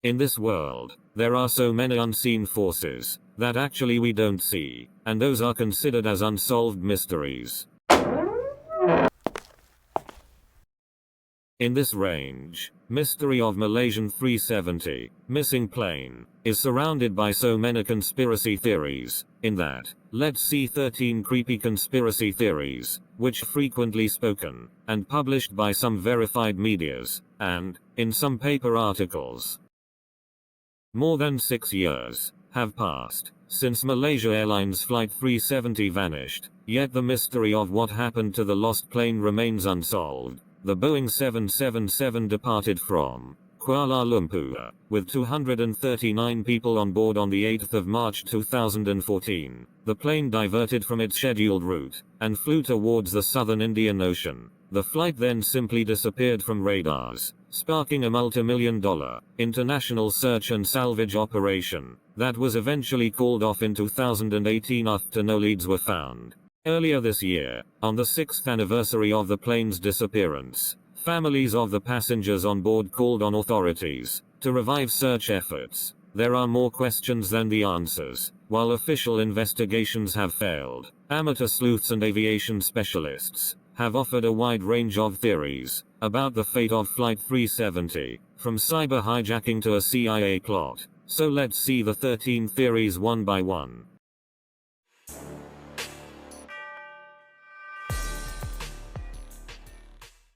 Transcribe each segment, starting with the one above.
In this world, there are so many unseen forces that actually we don't see, and those are considered as unsolved mysteries. In this range, mystery of Malaysian 370, missing plane, is surrounded by so many conspiracy theories. In that, let's see 13 creepy conspiracy theories, which frequently spoken and published by some verified medias, and in some paper articles. More than 6 years have passed since Malaysia Airlines Flight 370 vanished, yet the mystery of what happened to the lost plane remains unsolved. The Boeing 777 departed from Kuala Lumpur with 239 people on board on the 8th of March 2014. The plane diverted from its scheduled route and flew towards the southern Indian Ocean. The flight then simply disappeared from radars, sparking a multi-million-dollar international search and salvage operation that was eventually called off in 2018 after no leads were found. Earlier this year, on the 6th anniversary of the plane's disappearance, families of the passengers on board called on authorities to revive search efforts. There are more questions than the answers. While official investigations have failed, amateur sleuths and aviation specialists have offered a wide range of theories about the fate of Flight 370, from cyber hijacking to a CIA plot. So let's see the 13 theories one by one.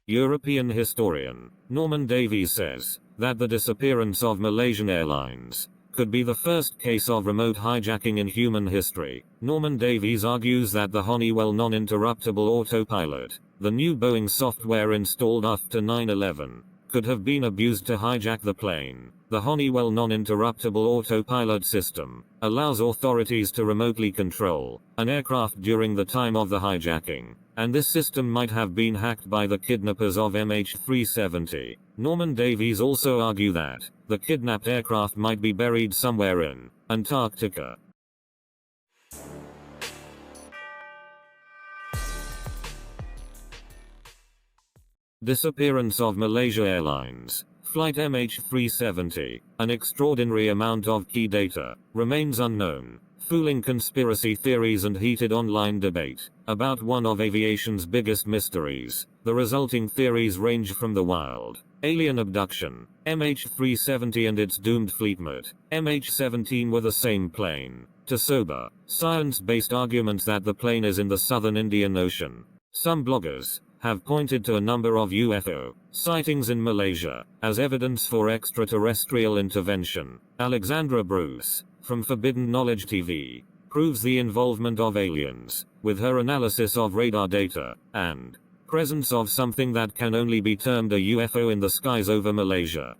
European historian Norman Davies says that the disappearance of Malaysian Airlines could be the first case of remote hijacking in human history. Norman Davies argues that the Honeywell non-interruptible autopilot, the new Boeing software installed after 9/11, could have been abused to hijack the plane. The Honeywell non-interruptible autopilot system allows authorities to remotely control an aircraft during the time of the hijacking, and this system might have been hacked by the kidnappers of MH370. Norman Davies also argued that the kidnapped aircraft might be buried somewhere in Antarctica. Disappearance of Malaysia Airlines Flight MH370, an extraordinary amount of key data remains unknown, fueling conspiracy theories and heated online debate about one of aviation's biggest mysteries. The resulting theories range from the wild alien abduction, MH370 and its doomed fleetmate, MH17 were the same plane, to sober, science-based arguments that the plane is in the southern Indian Ocean. Some bloggers have pointed to a number of UFO sightings in Malaysia as evidence for extraterrestrial intervention. Alexandra Bruce, from Forbidden Knowledge TV, proves the involvement of aliens with her analysis of radar data and presence of something that can only be termed a UFO in the skies over Malaysia.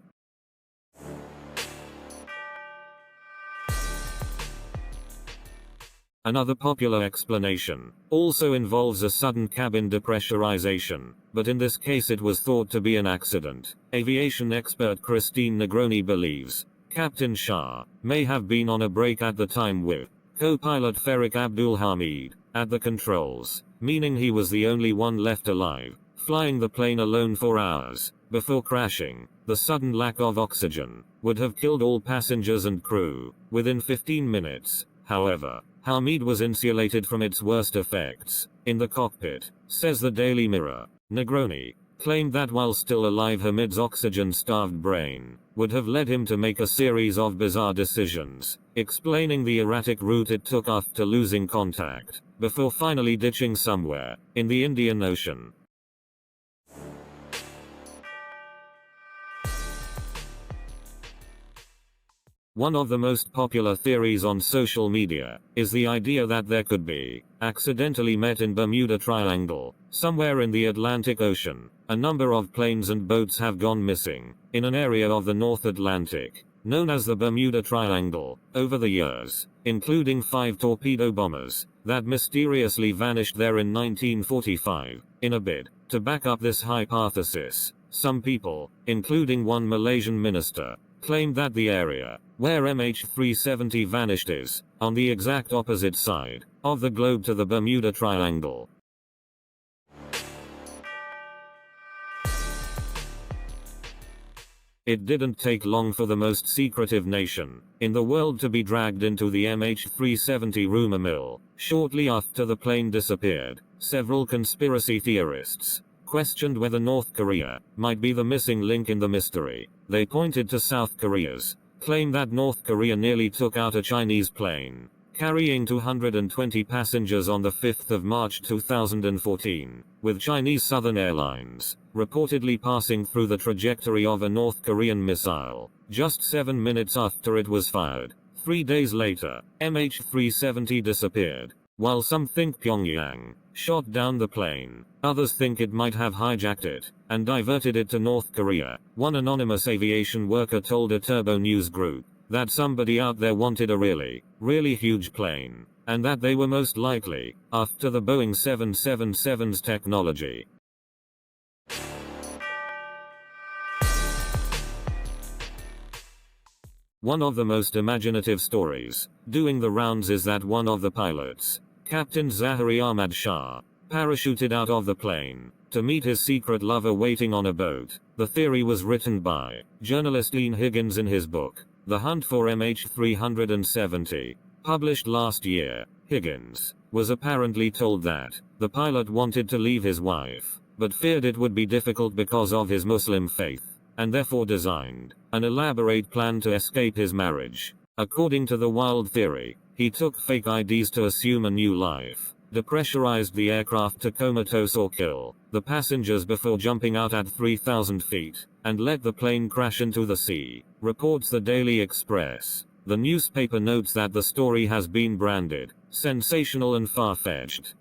Another popular explanation also involves a sudden cabin depressurization, but in this case it was thought to be an accident. Aviation expert Christine Negroni believes Captain Shah may have been on a break at the time with co-pilot Farik Abdul Hamid at the controls, meaning he was the only one left alive, flying the plane alone for hours before crashing. The sudden lack of oxygen would have killed all passengers and crew within 15 minutes. However, Hamid was insulated from its worst effects in the cockpit, says the Daily Mirror. Negroni claimed that while still alive Hamid's oxygen-starved brain would have led him to make a series of bizarre decisions, explaining the erratic route it took after losing contact, before finally ditching somewhere in the Indian Ocean. One of the most popular theories on social media is the idea that there could be accidentally met in Bermuda Triangle, somewhere in the Atlantic Ocean. A number of planes and boats have gone missing in an area of the North Atlantic known as the Bermuda Triangle over the years, including 5 torpedo bombers that mysteriously vanished there in 1945. In a bid to back up this hypothesis, some people, including one Malaysian minister, claimed that the area where MH370 vanished is on the exact opposite side of the globe to the Bermuda Triangle. It didn't take long for the most secretive nation in the world to be dragged into the MH370 rumor mill. Shortly after the plane disappeared, several conspiracy theorists questioned whether North Korea might be the missing link in the mystery. They pointed to South Korea's claim that North Korea nearly took out a Chinese plane carrying 220 passengers on the 5th of March 2014, with Chinese Southern Airlines reportedly passing through the trajectory of a North Korean missile just 7 minutes after it was fired. 3 days later, MH370 disappeared. While some think Pyongyang shot down the plane, others think it might have hijacked it and diverted it to North Korea. One anonymous aviation worker told a Turbo News group that somebody out there wanted a really huge plane, and that they were most likely after the Boeing 777's technology. One of the most imaginative stories doing the rounds is that one of the pilots, Captain Zahari Ahmad Shah, parachuted out of the plane to meet his secret lover waiting on a boat. The theory was written by journalist Ian Higgins in his book, The Hunt for MH370, published last year. Higgins was apparently told that the pilot wanted to leave his wife, but feared it would be difficult because of his Muslim faith, and therefore designed an elaborate plan to escape his marriage. According to the wild theory, he took fake IDs to assume a new life, depressurized the aircraft to comatose or kill the passengers before jumping out at 3,000 feet, and let the plane crash into the sea, reports the Daily Express. The newspaper notes that the story has been branded sensational and far-fetched.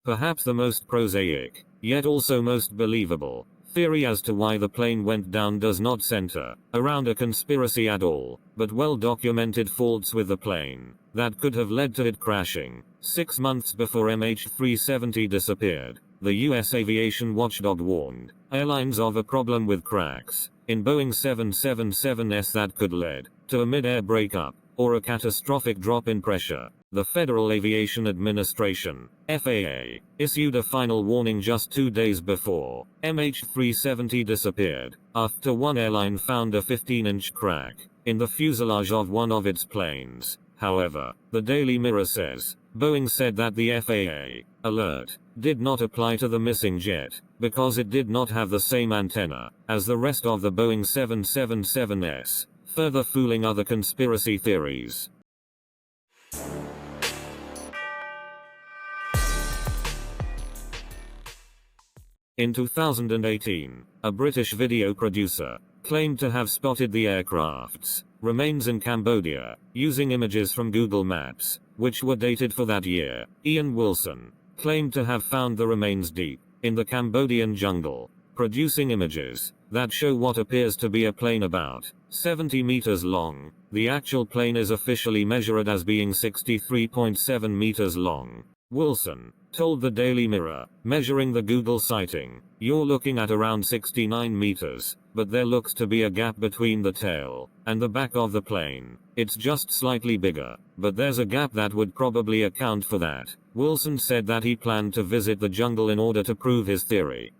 Perhaps the most prosaic, yet also most believable, theory as to why the plane went down does not center around a conspiracy at all, but well-documented faults with the plane that could have led to it crashing. 6 months before MH370 disappeared, the US aviation watchdog warned airlines of a problem with cracks in Boeing 777s that could lead to a mid-air breakup or a catastrophic drop in pressure. The Federal Aviation Administration, FAA, issued a final warning just 2 days before MH370 disappeared, after one airline found a 15-inch crack in the fuselage of one of its planes. However, the Daily Mirror says, Boeing said that the FAA alert did not apply to the missing jet, because it did not have the same antenna as the rest of the Boeing 777s, further fooling other conspiracy theories. In 2018, a British video producer claimed to have spotted the aircraft's remains in Cambodia, using images from Google Maps, which were dated for that year. Ian Wilson claimed to have found the remains deep in the Cambodian jungle, producing images that show what appears to be a plane about 70 meters long. The actual plane is officially measured as being 63.7 meters long. Wilson told the Daily Mirror, measuring the Google sighting, "You're looking at around 69 meters, but there looks to be a gap between the tail and the back of the plane. It's just slightly bigger, but there's a gap that would probably account for that." Wilson said that he planned to visit the jungle in order to prove his theory.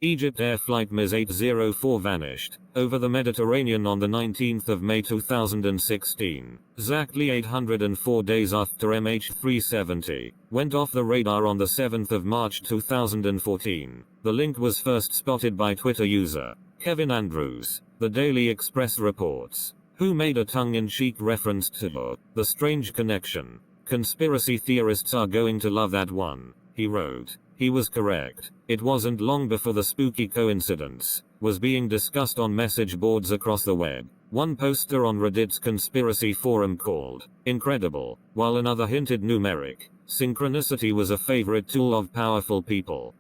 Egypt Air Flight MiS 804 vanished over the Mediterranean on the 19th of May 2016, exactly 804 days after MH370 went off the radar on the 7th of March 2014. The link was first spotted by Twitter user Kevin Andrews. The Daily Express reports, who made a tongue-in-cheek reference to the strange connection. "Conspiracy theorists are going to love that one," he wrote. He was correct. It wasn't long before the spooky coincidence was being discussed on message boards across the web. One poster on Reddit's conspiracy forum called "incredible," while another hinted numeric synchronicity was a favorite tool of powerful people.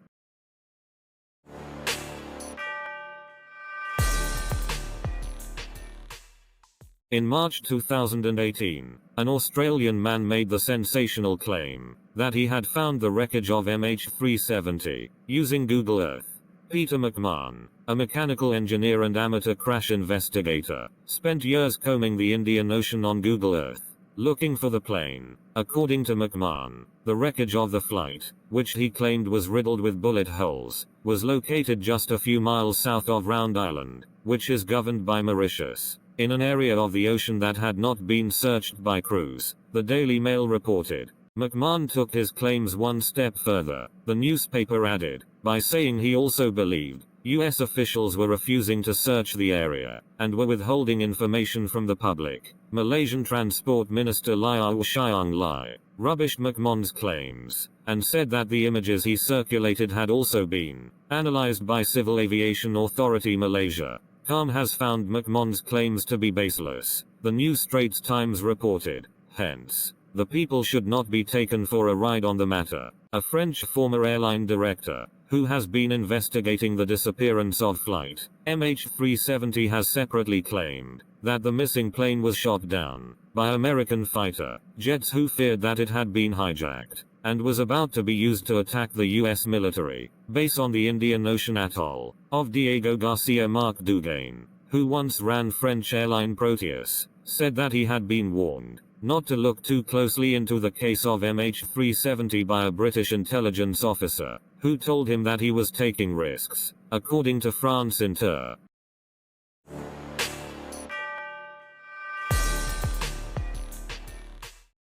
In March 2018, an Australian man made the sensational claim that he had found the wreckage of MH370 using Google Earth. Peter McMahon, a mechanical engineer and amateur crash investigator, spent years combing the Indian Ocean on Google Earth, looking for the plane. According to McMahon, the wreckage of the flight, which he claimed was riddled with bullet holes, was located just a few miles south of Round Island, which is governed by Mauritius, in an area of the ocean that had not been searched by crews, the Daily Mail reported. McMahon took his claims one step further, the newspaper added, by saying he also believed US officials were refusing to search the area, and were withholding information from the public. Malaysian Transport Minister Liau Xiang Lai rubbished McMahon's claims, and said that the images he circulated had also been analyzed by Civil Aviation Authority Malaysia. CAM has found McMahon's claims to be baseless, the New Straits Times reported. Hence, the people should not be taken for a ride on the matter. A French former airline director, who has been investigating the disappearance of flight MH370, has separately claimed that the missing plane was shot down by American fighter jets who feared that it had been hijacked and was about to be used to attack the US military base on the Indian Ocean atoll of Diego Garcia. Marc Dugain, who once ran French airline Proteus, said that he had been warned not to look too closely into the case of MH370 by a British intelligence officer, who told him that he was taking risks, according to France Inter.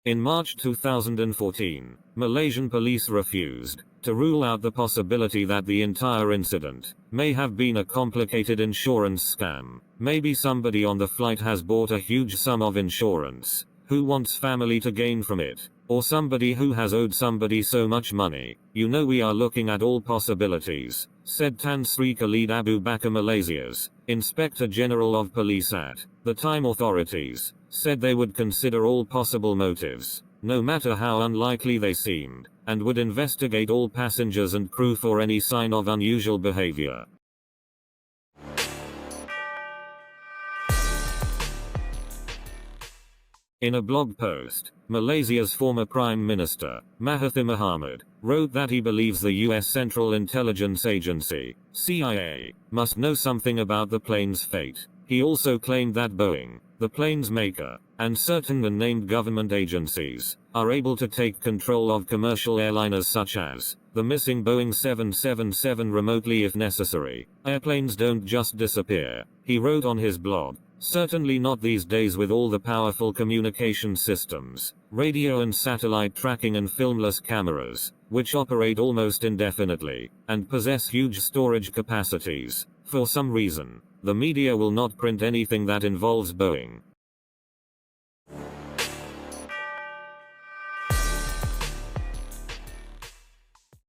In March 2014, Malaysian police refused to rule out the possibility that the entire incident may have been a complicated insurance scam. Maybe somebody on the flight has bought a huge sum of insurance, who wants family to gain from it, or somebody who has owed somebody so much money. You know, we are looking at all possibilities, said Tan Sri Khalid Abu Bakar, Malaysia's Inspector General of Police at the time. Authorities said they would consider all possible motives, no matter how unlikely they seemed, and would investigate all passengers and crew for any sign of unusual behavior. In a blog post, Malaysia's former Prime Minister, Mahathir Mohamad, wrote that he believes the US Central Intelligence Agency, CIA, must know something about the plane's fate. He also claimed that Boeing, the plane's maker, and certain unnamed government agencies, are able to take control of commercial airliners such as the missing Boeing 777 remotely if necessary. Airplanes don't just disappear, he wrote on his blog. Certainly not these days with all the powerful communication systems, radio and satellite tracking and filmless cameras, which operate almost indefinitely, and possess huge storage capacities. For some reason, the media will not print anything that involves Boeing.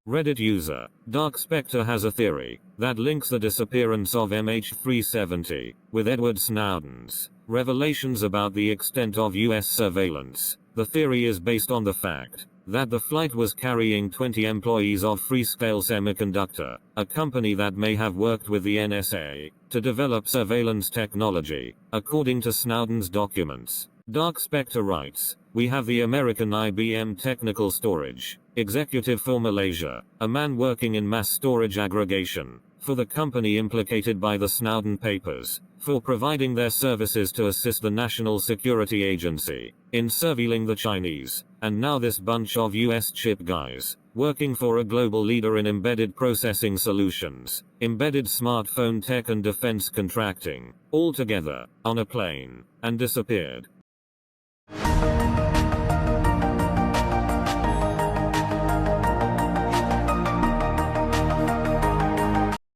Reddit user, Dark Spectre, has a theory that links the disappearance of MH370 with Edward Snowden's revelations about the extent of US surveillance. The theory is based on the fact that the flight was carrying 20 employees of Freescale Semiconductor, a company that may have worked with the NSA to develop surveillance technology, according to Snowden's documents. Dark Spectre writes, "We have the American IBM Technical Storage executive for Malaysia, a man working in mass storage aggregation for the company implicated by the Snowden papers, for providing their services to assist the National Security Agency in surveilling the Chinese, and now this bunch of US chip guys, working for a global leader in embedded processing solutions, embedded smartphone tech and defense contracting, all together, on a plane, and disappeared."